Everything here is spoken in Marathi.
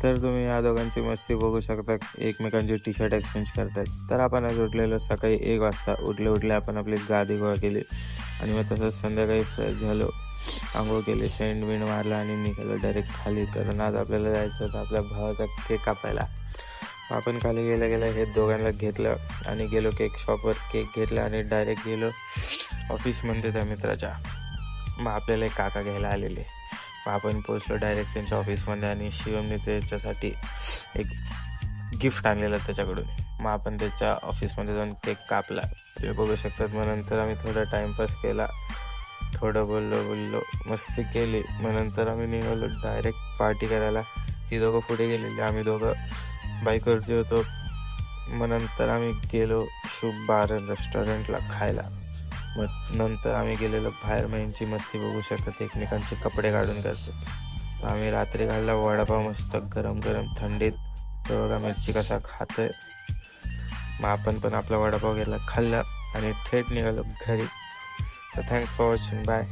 तर तुम्ही या दोघांची मस्ती बघू शकता, एकमेकांची टी शर्ट एक्सचेंज करतात. तर आपण आज उठलेलो सकाळी 1 वाजता. उठले आपण आपली गादी गोळा केली आणि मग तसंच संध्याकाळी फ्रेश झालो, आंघोळ केली, सेंट बिंड मारला आणि निघालो डायरेक्ट खाली. कारण आज आपल्याला जायचं होतं आपल्या भावाचा केक कापायला. आपण खाली गेल्या हे दोघांना घेतलं आणि गेलो केक शॉपवर. केक घेतला आणि डायरेक्ट गेलो ऑफिसमध्ये त्या मित्राच्या. मग आपल्याला एक काका घ्यायला आलेले. मग आपण पोचलो डायरेक्ट त्यांच्या ऑफिसमध्ये आणि शिवमने त्याच्यासाठी एक गिफ्ट आणलेलं त्याच्याकडून. मग आपण त्याच्या ऑफिसमध्ये जाऊन केक कापला, ते बघू शकतात. मग नंतर आम्ही थोडा टाईमपास केला, थोडं बोललो मस्ती केली. मग नंतर आम्ही निघालो डायरेक्ट पार्टी करायला. ती दोघं पुढे गेलेली, आम्ही दोघं बाईकवरती होतो. मग नंतर आम्ही गेलो शुभ बार रेस्टॉरंटला खायला. मग नंतर आम्ही गेलेलो बाहेर. यांची मस्ती बघू शकतात, एकमेकांचे कपडे काढून करतात. आम्ही रात्री खाल्ला वडापाव मस्त गरम गरम थंडीत. तर बघा मिरची कसा खातोय. मग आपण पण आपला वडापाव घ्यायला खाल्ला आणि थेट निघालो घरी. तर थँक्स फॉर वॉचिंग, बाय.